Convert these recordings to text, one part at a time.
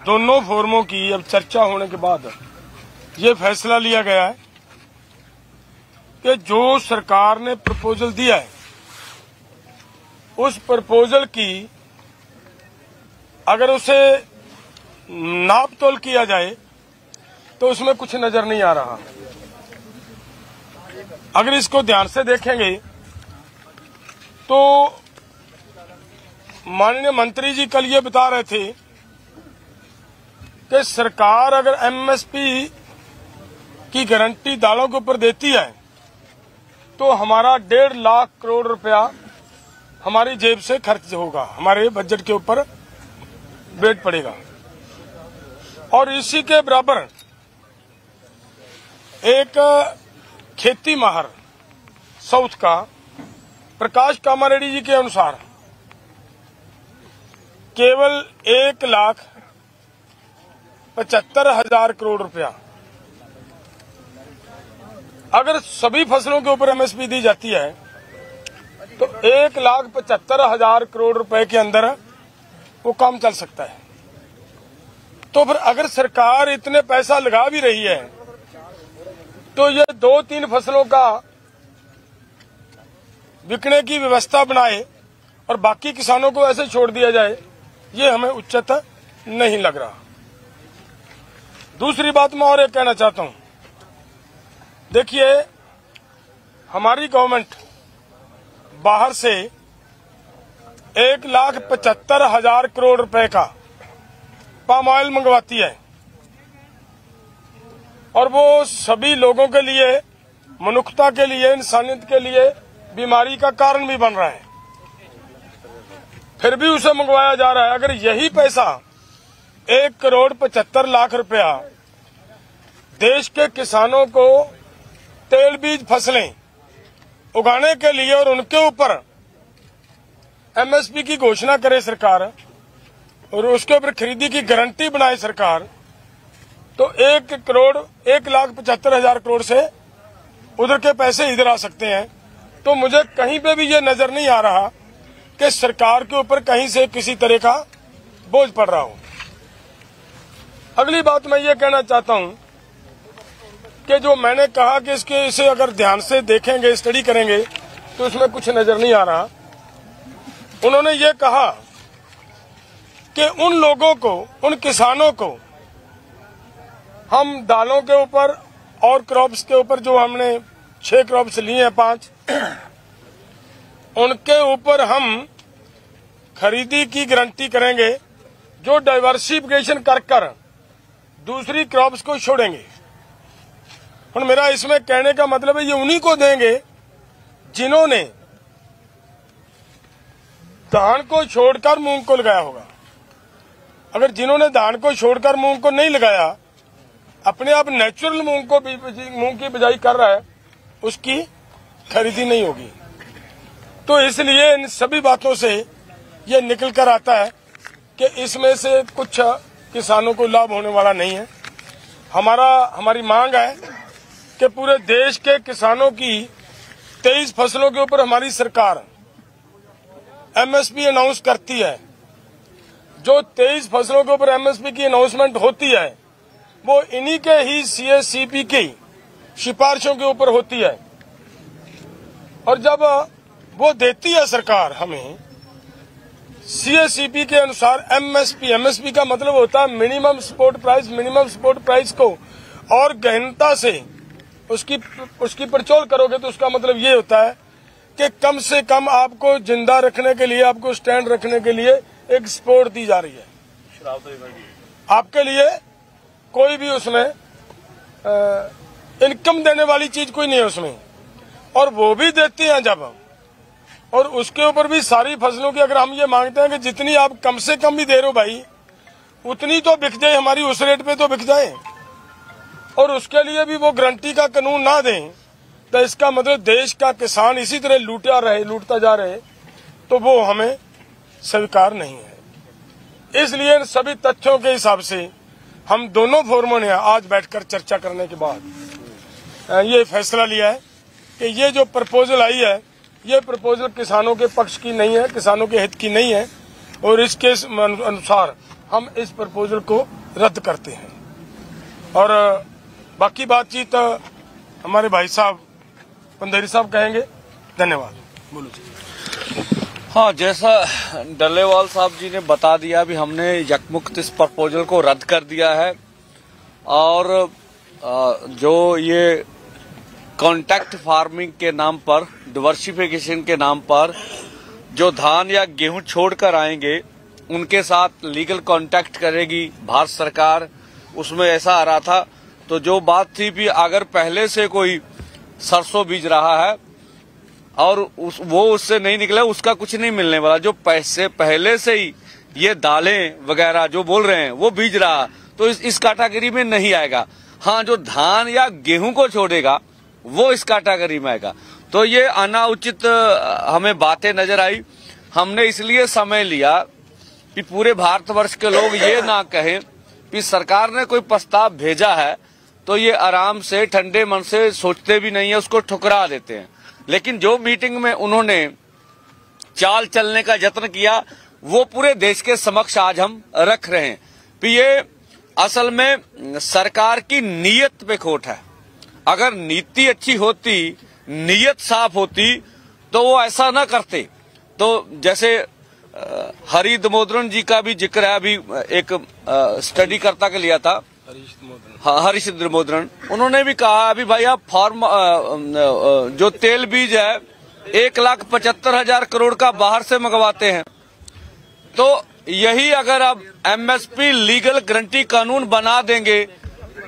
दोनों फोरमों की अब चर्चा होने के बाद ये फैसला लिया गया है कि जो सरकार ने प्रपोजल दिया है उस प्रपोजल की अगर उसे नाप तोल किया जाए तो उसमें कुछ नजर नहीं आ रहा। अगर इसको ध्यान से देखेंगे तो माननीय मंत्री जी कल ये बता रहे थे कि सरकार अगर एमएसपी की गारंटी दालों के ऊपर देती है तो हमारा 1.5 लाख करोड़ रुपया हमारी जेब से खर्च होगा, हमारे बजट के ऊपर वेट पड़ेगा। और इसी के बराबर एक खेती माहर साउथ का प्रकाश कामारेड्डी जी के अनुसार केवल 1,75,000 करोड़ रुपया अगर सभी फसलों के ऊपर एमएसपी दी जाती है तो 1,75,000 करोड़ रुपए के अंदर वो काम चल सकता है। तो फिर अगर सरकार इतने पैसा लगा भी रही है तो ये 2-3 फसलों का बिकने की व्यवस्था बनाए और बाकी किसानों को ऐसे छोड़ दिया जाए, ये हमें उचित नहीं लग रहा। दूसरी बात मैं और एक कहना चाहता हूं, देखिए हमारी गवर्नमेंट बाहर से 1,75,000 करोड़ रुपए का पाम ऑयल मंगवाती है और वो सभी लोगों के लिए, मनुष्यता के लिए, इंसानियत के लिए बीमारी का कारण भी बन रहा है, फिर भी उसे मंगवाया जा रहा है। अगर यही पैसा 1,75,00,000 रुपया देश के किसानों को तेल बीज फसलें उगाने के लिए और उनके ऊपर एमएसपी की घोषणा करे सरकार और उसके ऊपर खरीदी की गारंटी बनाए सरकार, तो 1,75,000 करोड़ से उधर के पैसे इधर आ सकते हैं। तो मुझे कहीं पे भी ये नजर नहीं आ रहा कि सरकार के ऊपर कहीं से किसी तरह का बोझ पड़ रहा हो। अगली बात मैं ये कहना चाहता हूं कि जो मैंने कहा कि इसे अगर ध्यान से देखेंगे, स्टडी करेंगे तो इसमें कुछ नजर नहीं आ रहा। उन्होंने ये कहा कि उन लोगों को, उन किसानों को हम दालों के ऊपर और क्रॉप्स के ऊपर जो हमने 6 क्रॉप्स लिए हैं 5, उनके ऊपर हम खरीदी की गारंटी करेंगे जो डाइवर्सिफिकेशन कर दूसरी क्रॉप्स को छोड़ेंगे। और मेरा इसमें कहने का मतलब है ये उन्हीं को देंगे जिन्होंने धान को छोड़कर मूंग को लगाया होगा। अगर जिन्होंने धान को छोड़कर मूंग को नहीं लगाया, अपने आप नेचुरल मूंग की बिजाई कर रहा है, उसकी खरीदी नहीं होगी। तो इसलिए इन सभी बातों से ये निकल कर आता है कि इसमें से कुछ किसानों को लाभ होने वाला नहीं है। हमारी मांग है कि पूरे देश के किसानों की 23 फसलों के ऊपर हमारी सरकार एमएसपी अनाउंस करती है। जो 23 फसलों के ऊपर एमएसपी की अनाउंसमेंट होती है वो इन्हीं के ही सीएससीपी की सिफारिशों के ऊपर होती है। और जब वो देती है सरकार हमें सीएससीपी के अनुसार एमएसपी का मतलब होता है मिनिमम सपोर्ट प्राइस को और गहनता से उसकी पड़चोल करोगे तो उसका मतलब ये होता है कि कम से कम आपको जिंदा रखने के लिए, आपको स्टैंड रखने के लिए एक सपोर्ट दी जा रही है। आपके लिए कोई भी उसमें इनकम देने वाली चीज कोई नहीं है उसमें, और वो भी देते हैं जब, और उसके ऊपर भी सारी फसलों की अगर हम ये मांगते हैं कि जितनी आप कम से कम भी दे रहे हो भाई, उतनी तो बिक जाए, हमारी उस रेट पे तो बिक जाए, और उसके लिए भी वो गारंटी का कानून ना दें, तो इसका मतलब देश का किसान इसी तरह लूटता जा रहे, तो वो हमें स्वीकार नहीं है। इसलिए इन सभी तथ्यों के हिसाब से हम दोनों फोरमों ने आज बैठकर चर्चा करने के बाद ये फैसला लिया है कि ये जो प्रपोजल आई है ये प्रपोजल किसानों के पक्ष की नहीं है, किसानों के हित की नहीं है, और इसके अनुसार हम इस प्रपोजल को रद्द करते हैं। और बाकी बातचीत हमारे भाई साहब पंधेरी साहब कहेंगे। धन्यवाद। बोलो जी। हाँ, जैसा डल्लेवाल साहब जी ने बता दिया, अभी हमने यकमुक्त इस प्रपोजल को रद्द कर दिया है। और जो ये कॉन्ट्रैक्ट फार्मिंग के नाम पर, डिवर्सिफिकेशन के नाम पर जो धान या गेहूं छोड़कर आएंगे उनके साथ लीगल कॉन्ट्रैक्ट करेगी भारत सरकार, उसमें ऐसा आ रहा था। तो जो बात थी भी अगर पहले से कोई सरसों बीज रहा है और वो उससे नहीं निकला, उसका कुछ नहीं मिलने वाला। जो पैसे पहले से ही ये दालें वगैरह जो बोल रहे हैं वो बीज रहा, तो इस कैटेगरी में नहीं आएगा। हाँ, जो धान या गेहूं को छोड़ेगा वो इस कैटेगरी में आएगा। तो ये अनाउचित हमें बातें नजर आई। हमने इसलिए समय लिया कि पूरे भारतवर्ष के लोग ये ना कहें कि सरकार ने कोई प्रस्ताव भेजा है तो ये आराम से ठंडे मन से सोचते भी नहीं है, उसको ठुकरा देते हैं। लेकिन जो मीटिंग में उन्होंने चाल चलने का यत्न किया वो पूरे देश के समक्ष आज हम रख रहे हैं कि ये असल में सरकार की नीयत पे खोट है। अगर नीति अच्छी होती, नीयत साफ होती तो वो ऐसा ना करते। तो जैसे हरि दामोदरन जी का भी जिक्र है, अभी एक स्टडी करता के लिया था हरीश दामोदरन, उन्होंने भी कहा अभी भाई आप फार्म जो तेल बीज है 1,75,000 करोड़ का बाहर से मंगवाते हैं। तो यही अगर अब एमएसपी लीगल गारंटी कानून बना देंगे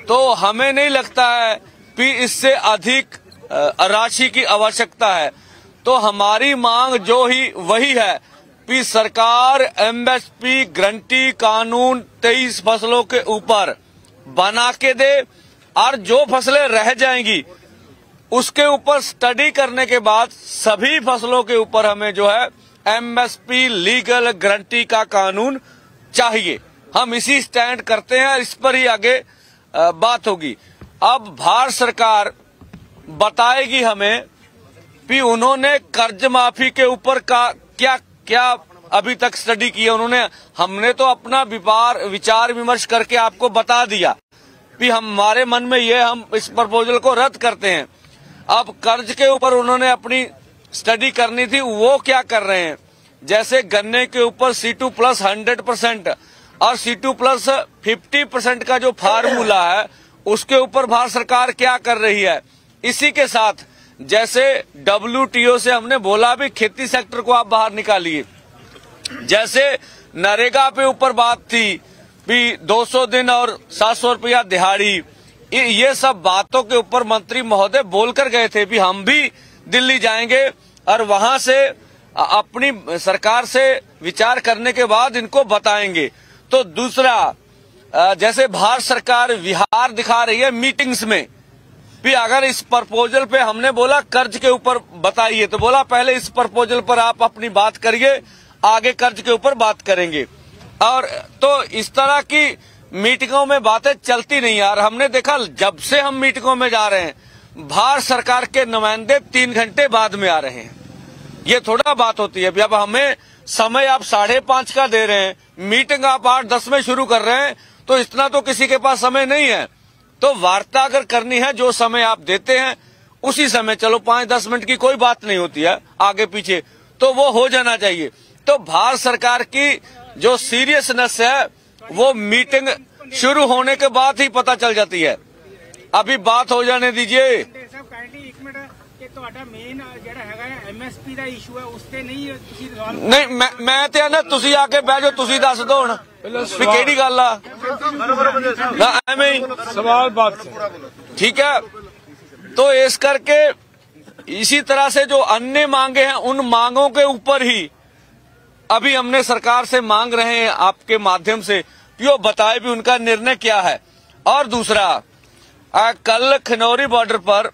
तो हमें नहीं लगता है कि इससे अधिक राशि की आवश्यकता है। तो हमारी मांग जो ही वही है कि सरकार एमएसपी गारंटी कानून 23 फसलों के ऊपर बना के दे और जो फसलें रह जाएंगी उसके ऊपर स्टडी करने के बाद सभी फसलों के ऊपर हमें जो है एमएसपी लीगल गारंटी का कानून चाहिए। हम इसी स्टैंड करते हैं, इस पर ही आगे बात होगी। अब भारत सरकार बताएगी हमें कि उन्होंने कर्ज माफी के ऊपर का क्या क्या अभी तक स्टडी की है। हमने तो अपना विचार विमर्श करके आपको बता दिया कि हमारे मन में ये, हम इस प्रपोजल को रद्द करते हैं। अब कर्ज के ऊपर उन्होंने अपनी स्टडी करनी थी, वो क्या कर रहे हैं। जैसे गन्ने के ऊपर C2 प्लस 100% और C2 प्लस 50% का जो फार्मूला है उसके ऊपर भारत सरकार क्या कर रही है। इसी के साथ जैसे WTO से हमने बोला भी खेती सेक्टर को आप बाहर निकालिए, जैसे नरेगा पे ऊपर बात थी भी 200 दिन और 700 रुपया दिहाड़ी, ये सब बातों के ऊपर मंत्री महोदय बोलकर गए थे भी हम भी दिल्ली जाएंगे और वहां से अपनी सरकार से विचार करने के बाद इनको बताएंगे। तो दूसरा, जैसे भारत सरकार विहार दिखा रही है मीटिंग्स में भी, अगर इस प्रपोजल पे हमने बोला कर्ज के ऊपर बताइए तो बोला पहले इस प्रपोजल पर आप अपनी बात करिए, आगे कर्ज के ऊपर बात करेंगे। और तो इस तरह की मीटिंगों में बातें चलती नहीं यार। हमने देखा जब से हम मीटिंगों में जा रहे हैं भारत सरकार के नुमाइंदे 3 घंटे बाद में आ रहे हैं। ये थोड़ा बात होती है। अब हमें समय आप 5:30 का दे रहे हैं, मीटिंग आप 8:10 में शुरू कर रहे हैं, तो इतना तो किसी के पास समय नहीं है। तो वार्ता अगर करनी है जो समय आप देते हैं उसी समय, चलो 5-10 मिनट की कोई बात नहीं होती है आगे पीछे, तो वो हो जाना चाहिए। तो भारत सरकार की जो सीरियसनेस है वो मीटिंग शुरू होने के बाद ही पता चल जाती है। अभी बात हो जाने दीजिए। नहीं, मैं तो ना तुसी आके बह जाओ, तुसी दस दो हुण भी केड़ी गल आ, एवें ही सवाल बात से ठीक है। तो इस करके इसी तरह से जो अन्य मांगे हैं उन मांगों के ऊपर ही अभी हमने सरकार से मांग रहे हैं आपके माध्यम से कि वो बताए भी उनका निर्णय क्या है। और दूसरा, कल खनौरी बॉर्डर पर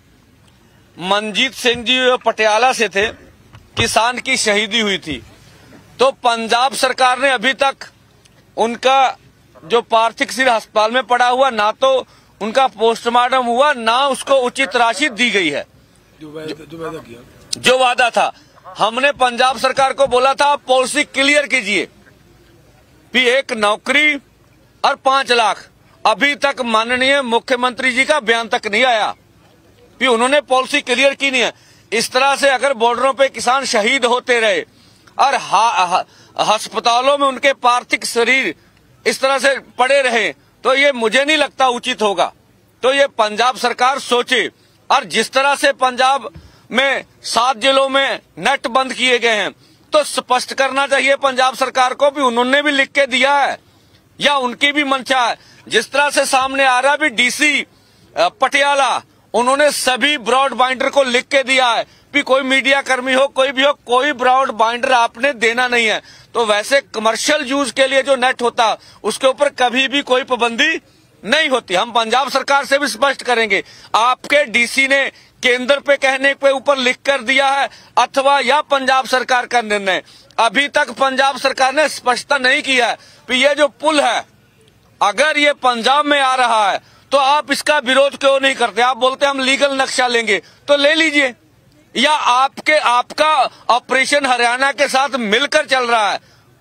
मनजीत सिंह जी पटियाला से थे, किसान की शहीदी हुई थी। तो पंजाब सरकार ने अभी तक उनका जो पार्थिव शरीर अस्पताल में पड़ा हुआ, ना तो उनका पोस्टमार्टम हुआ, ना उसको उचित राशि दी गई है। जो वादा था, हमने पंजाब सरकार को बोला था आप पॉलिसी क्लियर कीजिए भी 1 नौकरी और 5 लाख। अभी तक माननीय मुख्यमंत्री जी का बयान तक नहीं आया भी उन्होंने पॉलिसी क्लियर की नहीं है। इस तरह से अगर बॉर्डरों पे किसान शहीद होते रहे और अस्पतालों में उनके पार्थिव शरीर इस तरह से पड़े रहे तो ये मुझे नहीं लगता उचित होगा। तो ये पंजाब सरकार सोचे। और जिस तरह से पंजाब में 7 जिलों में नेट बंद किए गए हैं तो स्पष्ट करना चाहिए पंजाब सरकार को भी उन्होंने भी लिख के दिया है या उनकी भी मंशा है। जिस तरह से सामने आ रहा है भी डीसी पटियाला उन्होंने सभी ब्रॉड बाइंडर को लिख के दिया है कि कोई मीडिया कर्मी हो कोई भी हो, कोई ब्रॉड बाइंडर आपने देना नहीं है। तो वैसे कमर्शियल यूज के लिए जो नेट होता उसके ऊपर कभी भी कोई पाबंदी नहीं होती। हम पंजाब सरकार से भी स्पष्ट करेंगे। आपके डीसी ने केंद्र पे कहने पे ऊपर लिख कर दिया है अथवा या पंजाब सरकार का निर्णय। अभी तक पंजाब सरकार ने स्पष्टता नहीं किया है कि ये जो पुल है अगर ये पंजाब में आ रहा है तो आप इसका विरोध क्यों नहीं करते। आप बोलते हम लीगल नक्शा लेंगे तो ले लीजिए, या आपका ऑपरेशन हरियाणा के साथ मिलकर चल रहा है,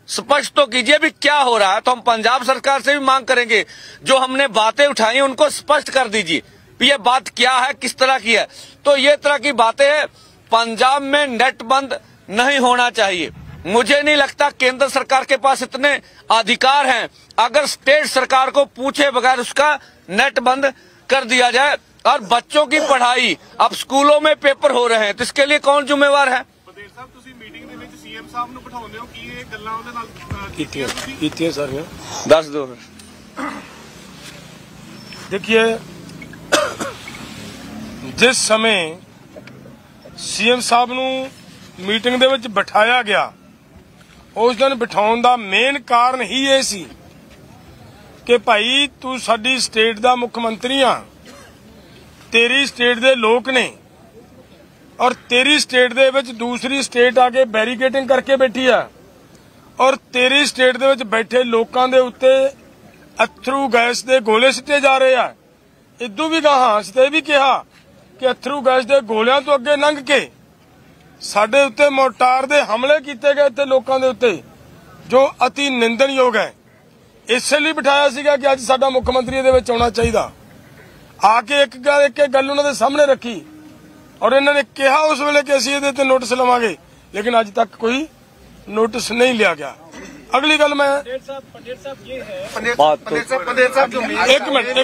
स्पष्ट तो कीजिए भी क्या हो रहा है। तो हम पंजाब सरकार से भी मांग करेंगे जो हमने बातें उठाई उनको स्पष्ट कर दीजिए ये बात क्या है, किस तरह की है। तो ये तरह की बातें हैं। पंजाब में नेट बंद नहीं होना चाहिए। मुझे नहीं लगता केंद्र सरकार के पास इतने अधिकार हैं। अगर स्टेट सरकार को पूछे बगैर उसका नेट बंद कर दिया जाए और बच्चों की पढ़ाई अब स्कूलों में पेपर हो रहे हैं तो इसके लिए कौन जिम्मेवार है। पटेल साहब तुसी मीटिंग दे विच सीएम साहब ਨੂੰ ਬਿਠਾਉਂਦੇ ਹੋ ਕੀ ਇਹ ਗੱਲਾਂ ਉਹਦੇ ਨਾਲ ਕੀਤੀਆਂ ਸਾਰੀਆਂ ਦੱਸ ਦਿਓ। देखिए जिस समय सीएम साहब ਨੂੰ ਮੀਟਿੰਗ ਦੇ ਵਿੱਚ ਬਿਠਾਇਆ ਗਿਆ ਉਸ ਦਿਨ ਬਿਠਾਉਣ ਦਾ ਮੇਨ ਕਾਰਨ ਹੀ ਇਹ ਸੀ ਕਿ ਭਾਈ ਤੂੰ ਸਾਡੀ ਸਟੇਟ ਦਾ ਮੁੱਖ ਮੰਤਰੀ ਆ, ਤੇਰੀ ਸਟੇਟ ਦੇ ਲੋਕ ਨੇ ਔਰ ਤੇਰੀ ਸਟੇਟ ਦੇ ਵਿੱਚ ਦੂਸਰੀ ਸਟੇਟ ਆ ਕੇ ਬੈਰੀਕੇਡਿੰਗ ਕਰਕੇ ਬੈਠੀ ਆ ਔਰ ਤੇਰੀ ਸਟੇਟ ਦੇ ਵਿੱਚ ਬੈਠੇ ਲੋਕਾਂ ਦੇ ਉੱਤੇ ਅਥਰੂ ਗੈਸ ਦੇ ਗੋਲੇ ਸਿੱਟੇ ਜਾ ਰਹੇ ਆ। ਇਦੋਂ ਵੀ ਗਾਹਾਂ ਅਸੀਂ ਵੀ ਕਿਹਾ ਕਿ ਅਥਰੂ ਗੈਸ ਦੇ ਗੋਲਿਆਂ ਤੋਂ ਅੱਗੇ ਲੰਘ ਕੇ ਸਾਡੇ ਉੱਤੇ ਮੋਰਟਾਰ ਦੇ ਹਮਲੇ ਕੀਤੇ ਗਏ ਤੇ ਲੋਕਾਂ ਦੇ ਉੱਤੇ ਜੋ ਅਤੀ ਨਿੰਦਣਯੋਗ ਹੈ। ਇਸੇ ਲਈ ਬਿਠਾਇਆ ਸੀਗਾ ਕਿ ਅੱਜ ਸਾਡਾ ਮੁੱਖ ਮੰਤਰੀ ਇਹਦੇ ਵਿੱਚ ਆਉਣਾ ਚਾਹੀਦਾ। ਆ ਕੇ ਇੱਕ ਗੱਲ ਉਹਨਾਂ ਦੇ ਸਾਹਮਣੇ ਰੱਖੀ ਔਰ ਇਹਨਾਂ ਨੇ ਕਿਹਾ ਉਸ ਵੇਲੇ ਕਿ ਅਸੀਂ ਇਹਦੇ ਤੇ ਨੋਟਿਸ ਲਵਾਂਗੇ, ਲੇਕਿन ਅੱਜ ਤੱਕ ਕੋਈ नोटिस नहीं लिया गया। अगली गल मैं पटेल साहब ये है पटेल साहब जो एक मिनट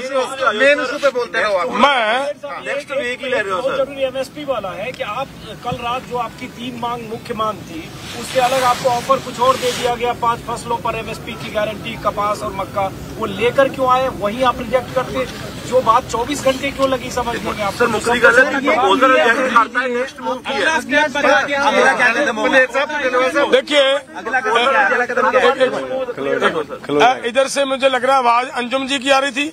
मेन इशू पे बोलते हैं मैं नेक्स्ट वीक ही ले रहे हो सर। जरूरी एमएसपी वाला है कि आप कल रात जो आपकी 3 मांग मुख्य मांग थी उसके अलग आपको ऑफर कुछ और दे दिया गया 5 फसलों पर एमएसपी की गारंटी कपास और मक्का, वो लेकर क्यों आए वही आप रिजेक्ट करते। जो बात 24 घंटे क्यों लगी समझने में आपको। मुक्ति गल है प्रपोजल रिजेक्ट करता है नेक्स्ट मूव की है। देखिए इधर से मुझे लग रहा है आवाज अंजुम जी की आ रही थी।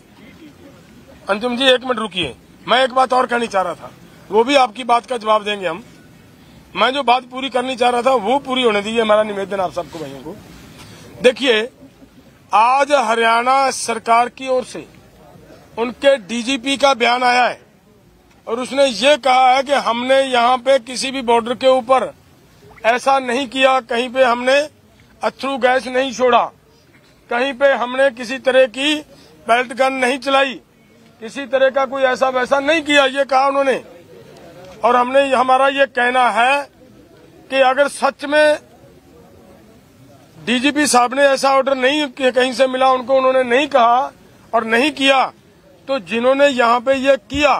अंजुम जी एक मिनट रुकिए, मैं एक बात और कहनी चाह रहा था, वो भी आपकी बात का जवाब देंगे हम। मैं जो बात पूरी करनी चाह रहा था वो पूरी होने दीजिए, हमारा निवेदन आप सबको भाइयों को। देखिए आज हरियाणा सरकार की ओर से उनके डीजीपी का बयान आया है और उसने ये कहा है कि हमने यहाँ पे किसी भी बॉर्डर के ऊपर ऐसा नहीं किया, कहीं पे हमने अथरू गैस नहीं छोड़ा, कहीं पे हमने किसी तरह की बेल्ट गन नहीं चलाई, किसी तरह का कोई ऐसा वैसा नहीं किया, ये कहा उन्होंने। और हमने हमारा ये कहना है कि अगर सच में डीजीपी साहब ने ऐसा ऑर्डर नहीं कहीं से मिला उनको, उन्होंने नहीं कहा और नहीं किया, तो जिन्होंने यहाँ पे ये किया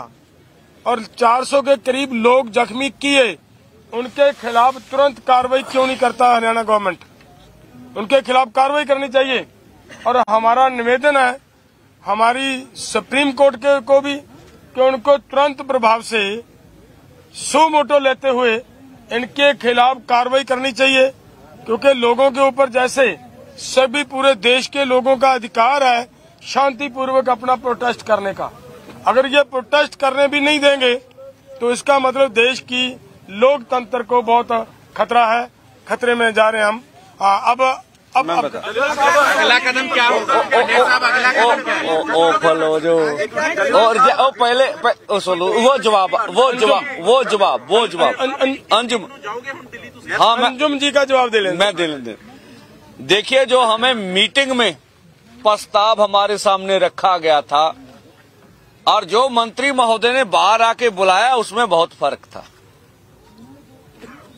और 400 के करीब लोग जख्मी किए उनके खिलाफ तुरंत कार्रवाई क्यों नहीं करता हरियाणा गवर्नमेंट। उनके खिलाफ कार्रवाई करनी चाहिए। और हमारा निवेदन है हमारी सुप्रीम कोर्ट को भी कि उनको तुरंत प्रभाव से सो मोटो लेते हुए इनके खिलाफ कार्रवाई करनी चाहिए, क्योंकि लोगों के ऊपर जैसे सभी पूरे देश के लोगों का अधिकार है शांतिपूर्वक अपना प्रोटेस्ट करने का, अगर ये प्रोटेस्ट करने भी नहीं देंगे तो इसका मतलब देश की लोकतंत्र को बहुत खतरा है, खतरे में जा रहे हैं हम। अब अगला कदम क्या होगा अगला कदम क्या है? ओ फलो जो और पहले सुनो वो जवाब अंजुम, हाँ अंजुम जी का जवाब दे लेंगे। मैं दे लेंगे। देखिए, जो हमें मीटिंग में प्रस्ताव हमारे सामने रखा गया था और जो मंत्री महोदय ने बाहर आके बुलाया, उसमें बहुत फर्क था।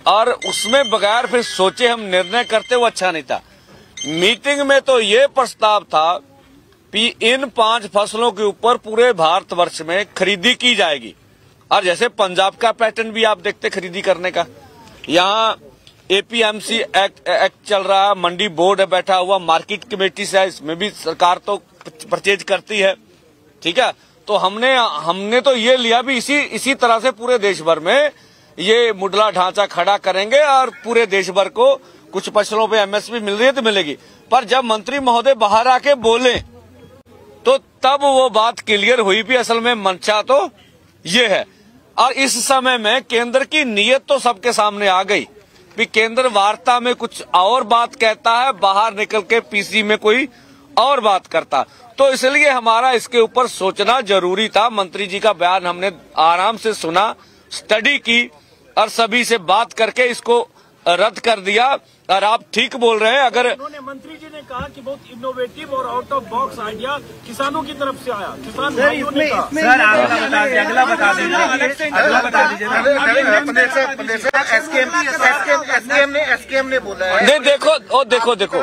और उसमें बगैर फिर सोचे हम निर्णय करते, वो अच्छा नहीं था। मीटिंग में तो ये प्रस्ताव था कि इन 5 फसलों के ऊपर पूरे भारतवर्ष में खरीदी की जाएगी। और जैसे पंजाब का पैटर्न भी आप देखते खरीदी करने का, यहाँ एपीएमसी एक्ट चल रहा है, मंडी बोर्ड है बैठा हुआ, मार्केट कमेटी से है, इसमें भी सरकार तो परचेज करती है, ठीक है। तो हमने तो ये लिया भी इसी तरह से पूरे देश भर में ये मुडला ढांचा खड़ा करेंगे और पूरे देश भर को कुछ फसलों पे एमएसपी मिल रही है तो मिलेगी। पर जब मंत्री महोदय बाहर आके बोले तो तब वो बात क्लियर हुई भी असल में मंशा तो ये है। और इस समय में केंद्र की नीयत तो सबके सामने आ गई भी केंद्र वार्ता में कुछ और बात कहता है, बाहर निकल के पीसी में कोई और बात करता। तो इसलिए हमारा इसके ऊपर सोचना जरूरी था। मंत्री जी का बयान हमने आराम से सुना, स्टडी की और सभी से बात करके इसको रद्द कर दिया। और आप ठीक बोल रहे हैं, अगर उन्होंने मंत्री जी ने कहा कि बहुत इनोवेटिव और आउट ऑफ बॉक्स आइडिया किसानों की तरफ से आया। किसान भाइयों ने कहा अगला बता दीजिए। एसकेएम ने बोला है। नहीं, देखो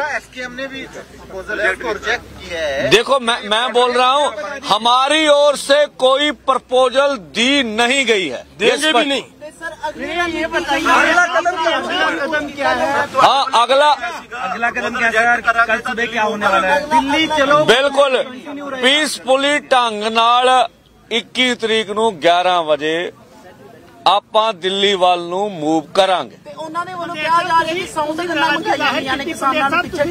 एसकेएम ने भी प्रोजेक्ट किया है। देखो, मैं बोल रहा हूँ हमारी ओर से कोई प्रपोजल दी नहीं गई है, देंगे भी नहीं। सर, ये बताइए अगला कदम क्या है? हाँ, अगला कदम क्या है? कल सुबह क्या होने वाला है? दिल्ली चलो। बिल्कुल पीसफुली ढंग नाल 21 तरीक ਨੂੰ 11 ਵਜੇ ਆਪਾਂ ਦਿੱਲੀ ਵੱਲ ਨੂੰ ਮੂਵ ਕਰਾਂਗੇ। ਉਹਨਾਂ ਨੇ ਵੱਲੋਂ ਕਿਹਾ ਜਾ ਰਿਹਾ ਕਿ ਸਾਊਂਡ ਗੱਲਾਂ ਮੰਗਾਈਆਂ ਗਈਆਂ ਨੇ ਕਿਸਾਨਾਂ ਨੂੰ ਪਿੱਛੇ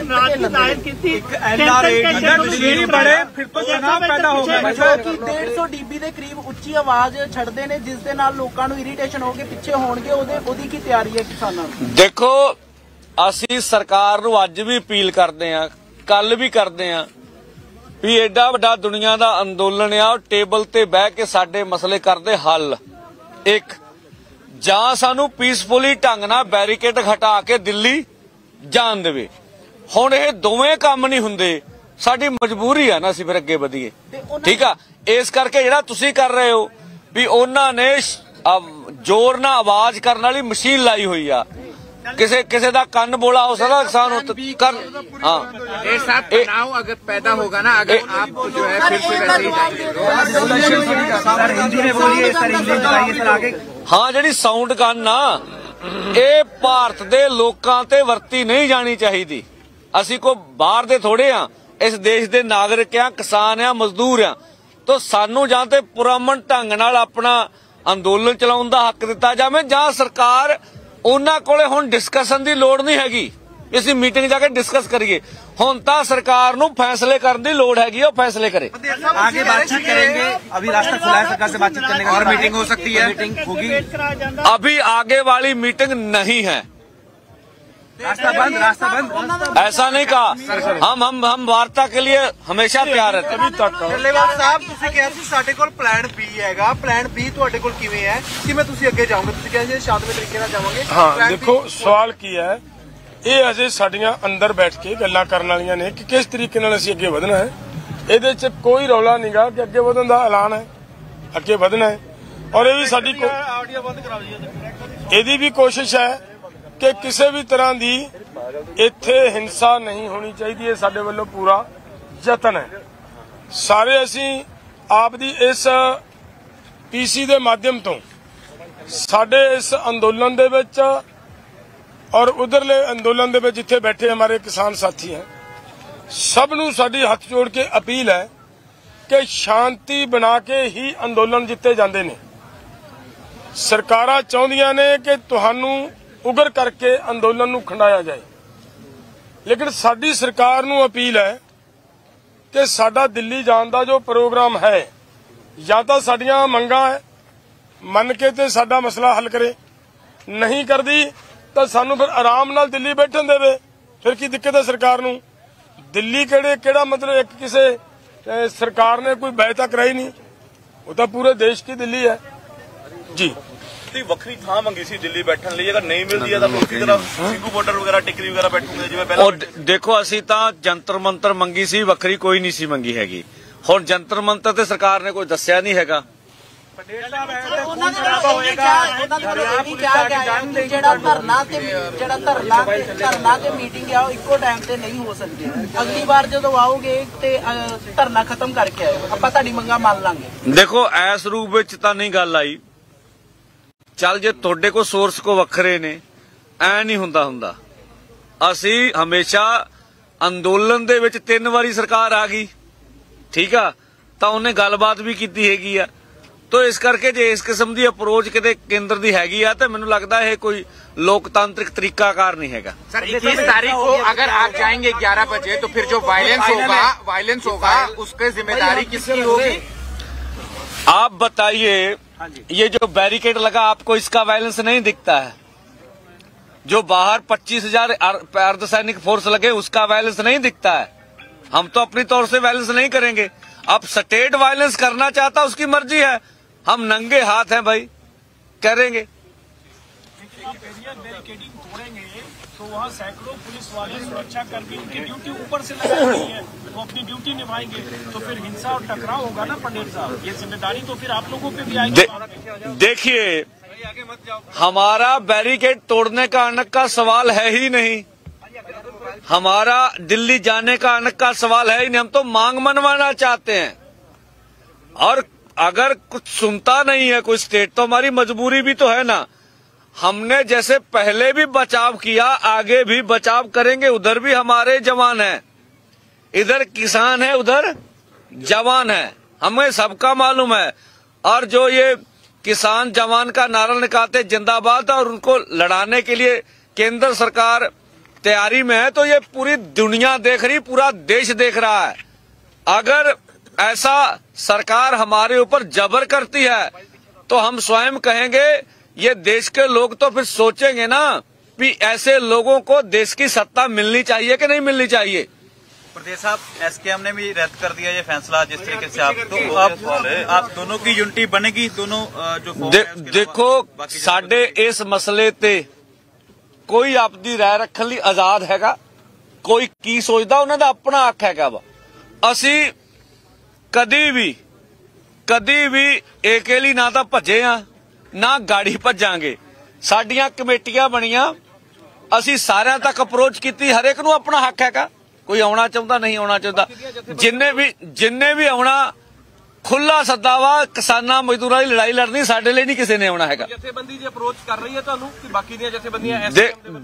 बड़े फिर तो तनाव पैदा हो गया। 150 dB ਦੇ ਕਰੀਬ ਉੱਚੀ ਆਵਾਜ਼ ਛੱਡਦੇ ਨੇ ਜਿਸ ਦੇ ਨਾਲ ਲੋਕਾਂ ਨੂੰ ਇਰੀਟੇਸ਼ਨ ਹੋ ਕੇ ਪਿੱਛੇ ਹੋਣਗੇ। ਉਹਦੀ ਕੀ ਤਿਆਰੀ ਹੈ ਕਿਸਾਨਾਂ ਨੂੰ? ਦੇਖੋ, ਅਸੀਂ ਸਰਕਾਰ ਨੂੰ ਅੱਜ ਵੀ ਅਪੀਲ ਕਰਦੇ ਆਂ, ਕੱਲ ਵੀ ਕਰਦੇ ਆਂ ਵੀ ਐਡਾ ਵੱਡਾ ਦੁਨੀਆ ਦਾ ਅੰਦੋਲਨ ਆ, ਉਹ ਟੇਬਲ ਤੇ ਬਹਿ ਕੇ ਸਾਡੇ ਮਸਲੇ ਕਰਦੇ ਹੱਲ। ਇੱਕ ਜਾਂ ਸਾਨੂੰ ਪੀਸਫੁਲੀ ਢੰਗ ਨਾਲ ਬੈਰੀਕੇਡ ਹਟਾ ਕੇ ਦਿੱਲੀ ਜਾਣ ਦੇਵੇ। ਹੁਣ ਇਹ ਦੋਵੇਂ ਕੰਮ ਨਹੀਂ ਹੁੰਦੇ, ਸਾਡੀ ਮਜਬੂਰੀ ਆ ਨਾ, ਅਸੀਂ ਫਿਰ ਅੱਗੇ ਵਧੀਏ, ਠੀਕ ਆ। ਇਸ ਕਰਕੇ ਜਿਹੜਾ ਤੁਸੀਂ ਕਰ ਰਹੇ ਹੋ ਵੀ ਉਹਨਾਂ ਨੇ ਜ਼ੋਰ ਨਾਲ ਆਵਾਜ਼ ਕਰਨ ਵਾਲੀ ਮਸ਼ੀਨ ਲਾਈ ਹੋਈ ਆ, ਕਿਸੇ ਦਾ ਕੰਨ ਬੋਲਾ ਹੋ ਸਕਦਾ ਕਿਸਾਨ ਕਰ। हाँ, एक साथ तनाव अगर पैदा होगा ना, अगर आप जो है फिर से वैसे ही जाएंगे। हाँ, ਜਿਹੜੀ ਸਾਊਂਡ ਗਨ ਆ ਇਹ ਭਾਰਤ ਦੇ ਲੋਕਾਂ ਤੇ ਵਰਤੀ ਨਹੀਂ ਜਾਣੀ ਚਾਹੀਦੀ। ਅਸੀਂ ਕੋ ਬਾਹਰ ਦੇ ਥੋੜੇ ਆ, ਇਸ ਦੇਸ਼ ਦੇ ਨਾਗਰਿਕ ਆ, ਕਿਸਾਨ ਆ, ਮਜ਼ਦੂਰ ਆ। ਤਾਂ ਸਾਨੂੰ ਜਾਂ ਤੇ ਪੁਰਅਮਨ ਢੰਗ ਨਾਲ ਆਪਣਾ ਅੰਦੋਲਨ ਚਲਾਉਣ ਦਾ ਹੱਕ ਦਿੱਤਾ ਜਾਵੇ ਜਾਂ ਸਰਕਾਰ ਉਹਨਾਂ ਕੋਲੇ ਹੁਣ ਡਿਸਕਸ਼ਨ ਦੀ ਲੋੜ ਨਹੀਂ ਹੈਗੀ, ਅਸੀਂ ਮੀਟਿੰਗ ਜਾ ਕੇ डिस्कस करिए। ਹੁਣ ਤਾਂ ਸਰਕਾਰ ਨੂੰ फैसले ਕਰਨ ਦੀ ਲੋੜ ਹੈਗੀ, ਉਹ फैसले करे। आगे बातचीत करेंगे, अभी रास्ता खुला है सरकार से बातचीत करने का। और मीटिंग हो सकती है, मीटिंग होगी। अभी आगे वाली मीटिंग नहीं है, रास्ता बंद। ऐसा नहीं कहा। हम वार्ता के लिए हमेशा तैयार रहते हैं। ਡੱਲੇਵਾਲ ਸਾਹਿਬ, ਤੁਸੀਂ ਕਿਹਾ ਸੀ ਸਾਡੇ ਕੋਲ ਪਲਾਨ B ਹੈਗਾ। ਪਲਾਨ B ਤੁਹਾਡੇ ਕੋਲ ਕਿਵੇਂ ਹੈ? ਕਿਵੇਂ ਤੁਸੀਂ ਅੱਗੇ ਜਾਓਗੇ? ਤੁਸੀਂ ਕਿਹਾ ਸੀ ਸ਼ਾਂਤਮਈ ਤਰੀਕੇ ਨਾਲ ਜਾਵਾਂਗੇ। ਹਾਂ, ਦੇਖੋ ਸਵਾਲ ਕੀ ਹੈ, ਇਹ ਅਜੇ ਸਾਡੀਆਂ ਅੰਦਰ ਬੈਠ ਕੇ ਗੱਲਾਂ ਕਰਨ ਵਾਲੀਆਂ ਨੇ ਕਿ ਕਿਸ ਤਰੀਕੇ ਨਾਲ ਅਸੀਂ ਅੱਗੇ ਵਧਣਾ ਹੈ। ਇਹਦੇ 'ਚ ਕੋਈ ਰੌਲਾ ਨਹੀਂਗਾ ਕਿ ਅੱਗੇ ਵਧਣ ਦਾ ਐਲਾਨ ਹੈ, ਅੱਗੇ ਵਧਣਾ ਹੈ। ਔਰ ਇਹ ਵੀ ਸਾਡੀ ਇਹਦੀ ਵੀ ਕੋਸ਼ਿਸ਼ ਹੈ ਕਿ ਕਿਸੇ ਵੀ ਤਰ੍ਹਾਂ ਦੀ ਇੱਥੇ ਹਿੰਸਾ ਨਹੀਂ ਹੋਣੀ ਚਾਹੀਦੀ। ਇਹ ਸਾਡੇ ਵੱਲੋਂ ਪੂਰਾ ਯਤਨ ਹੈ। ਸਾਰੇ ਅਸੀਂ ਆਪ ਦੀ ਇਸ ਪੀਸੀ ਦੇ ਮਾਧਿਅਮ ਤੋਂ ਸਾਡੇ ਇਸ ਅੰਦੋਲਨ ਦੇ ਵਿੱਚ और उधरले अंदोलन दे जिथे बैठे हमारे किसान साथी हैं, सबनों साडी हथ जोड़ के अपील है कि शांति बना के ही अंदोलन जिते जाते ने। सरकारां चाहुंदियां ने कि तुहानू उगर करके अंदोलन नू खंडाया जाए, लेकिन साडी सरकार नू अपील है कि साडा दिल्ली जाण दा जो प्रोग्राम है, या तो साडियां मंगां मन के ते साडा मसला हल करे, नहीं करदी तो सानू फिर आराम नाल दिल्ली बैठन देवे। फिर की दिक्कत है सरकार नू? दिल्ली केड़ा मतलब एक किसे सरकार ने कोई बैठक कराई नहीं, वो तो पूरे देश की दिल्ली है जी। ਤੁਸੀਂ ਵੱਖਰੀ ਥਾਂ ਮੰਗੀ ਸੀ ਦਿੱਲੀ ਬੈਠਣ ਲਈ, ਅਗਰ ਨਹੀਂ ਮਿਲਦੀ ਹੈ ਤਾਂ ਉਸੇ ਤਰ੍ਹਾਂ ਸਿੰਘੂ ਬਾਰਡਰ ਵਗੈਰਾ ਟਿਕਰੀ ਵਗੈਰਾ ਬੈਠੂਗੇ ਜਿਵੇਂ ਪਹਿਲਾਂ? ਦੇਖੋ ਅਸੀਂ ਤਾਂ ਜੰਤਰ ਮੰਤਰ ਮੰਗੀ ਸੀ, ਵੱਖਰੀ ਕੋਈ ਨਹੀਂ ਸੀ ਮੰਗੀ ਹੈਗੀ। ਹੁਣ ਜੰਤਰ ਮੰਤਰ ਤੇ ਸਰਕਾਰ ਨੇ ਕੋਈ ਦੱਸਿਆ ਨਹੀਂ ਹੈਗਾ। ਉਹਨਾਂ ਦੇ ਵੱਲੋਂ ਇਹ ਵੀ ਕਿਹਾ ਗਿਆ ਕਿ ਜਿਹੜਾ ਧਰਨਾ ਤੇ ਮੀਟਿੰਗ ਆ ਉਹ ਇੱਕੋ ਟਾਈਮ ਤੇ ਨਹੀਂ ਹੋ ਸਕਦੀ। ਅਗਲੀ ਵਾਰ ਜਦੋਂ ਆਓਗੇ ਤੇ ਧਰਨਾ ਖਤਮ ਕਰਕੇ ਆਇਓ, ਆਪਾਂ ਤੁਹਾਡੀ ਮੰਗਾਂ ਮੰਨ ਲਾਂਗੇ। ਦੇਖੋ ਇਸ ਰੂਪ ਵਿੱਚ ਤਾਂ ਨਹੀਂ ਗੱਲ ਆਈ। ਚੱਲ ਜੇ ਤੁਹਾਡੇ ਕੋਲ ਸੋਰਸ ਕੋ ਵੱਖਰੇ ਨੇ, ਐ ਨਹੀਂ ਹੁੰਦਾ। ਅਸੀਂ ਹਮੇਸ਼ਾ ਅੰਦੋਲਨ ਦੇ ਵਿੱਚ 3 ਵਾਰੀ ਸਰਕਾਰ ਆ ਗਈ, ਠੀਕ ਆ, ਤਾਂ ਉਹਨੇ ਗੱਲਬਾਤ ਵੀ ਕੀਤੀ ਹੈਗੀ ਆ। तो इस करके जो इस किस्म की अप्रोच किते केंद्र की हैगी आ, तो मैनूं लगदा है कोई लोकतांत्रिक तरीकाकार नहीं हैगा। सर 21 तारीख को अगर आप जाएंगे 11 बजे तो फिर जो वायलेंस होगा उसकी जिम्मेदारी किसकी होगी? आप बताइए, ये जो बैरिकेड लगा आपको इसका वायलेंस नहीं दिखता है? जो बाहर 25,000 अर्धसैनिक फोर्स लगे उसका वायलेंस नहीं दिखता है? हम तो अपनी तौर से वायलेंस नहीं करेंगे। अब स्टेट वायलेंस करना चाहता उसकी मर्जी है, हम नंगे हाथ हैं भाई, करेंगे। बैरिकेडिंग तोड़ेंगे तो वहाँ सैकड़ों पुलिस वाले सुरक्षा कर्मी उनकी ड्यूटी ऊपर से लगाई गई है, वो अपनी ड्यूटी निभाएंगे, तो फिर हिंसा और टकराव होगा ना पंडित साहब। ये जिम्मेदारी तो फिर आप लोगों पे भी आएगी। देखिए, हमारा बैरिकेड तोड़ने का अनक का सवाल है ही नहीं, हमारा दिल्ली जाने का अनक का सवाल है ही नहीं। हम तो मांग मनवाना चाहते हैं, और अगर कुछ सुनता नहीं है कोई स्टेट तो हमारी मजबूरी भी तो है ना। हमने जैसे पहले भी बचाव किया, आगे भी बचाव करेंगे। उधर भी हमारे जवान हैं, इधर किसान है, उधर जवान है, हमें सबका मालूम है। और जो ये किसान जवान का नारा निकालते जिंदाबाद, और उनको लड़ाने के लिए केंद्र सरकार तैयारी में है, तो ये पूरी दुनिया देख रही, पूरा देश देख रहा है। अगर ऐसा सरकार हमारे ऊपर जबर करती है तो हम स्वयं कहेंगे, ये देश के लोग तो फिर सोचेंगे ना कि ऐसे लोगों को देश की सत्ता मिलनी चाहिए कि नहीं मिलनी चाहिए। प्रदेश साहब, एसकेएम ने भी रद्द कर दिया ये फैसला जिस तरीके से आप दोनों की यूनिटी बनेगी, दोनों जो देखो साडे इस मसले ते कोई अपनी राय रखने ਲਈ आजाद हैगा, कोई की सोचदा उन्हां दा अपना हक हैगा वा। असी कदी भी एके ਲਈ ना तो भजे आ ना गाड़ी भजांगे। साडियां कमेटियां बणियां, असी सारियां तक अप्रोच कीती, हरेक नूं अपना हक हैगा, कोई आउणा चाहुंदा नहीं आउणा चाहुंदा। जिन्ने भी आउणा खुला सद्दा वा, किसानां मजदूरां दी लड़ाई लड़नी, साडे ਲਈ नहीं किसी ने आउणा हैगा। जथेबंदी जी अप्रोच कर रही है तुहानूं कि बाकी दी जथेबंदियां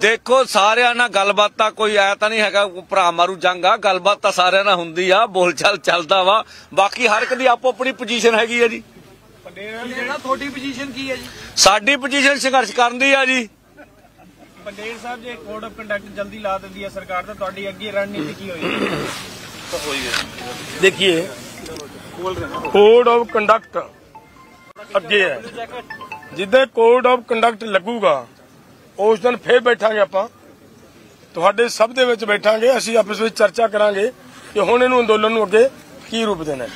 देखो सारियां नाल गलबात तां कोई आया तां नहीं हैगा, भरा मारू जंग आ, गलबात तां सारियां नाल हुंदी आ, बोलचाल चलदा वा। बाकी हर एक दी आपो अपनी पोजीशन हैगी है जी। थोड़ी पोजीशन की है जी? साडी पोजीशन संघर्ष करन दी आ जी। पंडेर साहब जी कोड ऑफ कंडक्ट जल्दी ला दी है सरकार, तो तुहाडी अगे रणनीति की होएगी? देखिए, कोड ऑफ कंडक्ट अगे है, जिद्दे कोड ऑफ कंडक्ट लगूगा उस दिन फिर बैठांगे आपां, तुहाडे सब दे विच बैठांगे, असीं आपस विच चर्चा करांगे कि हुण इहनूं अंदोलन नूं अगे की रूप देना है।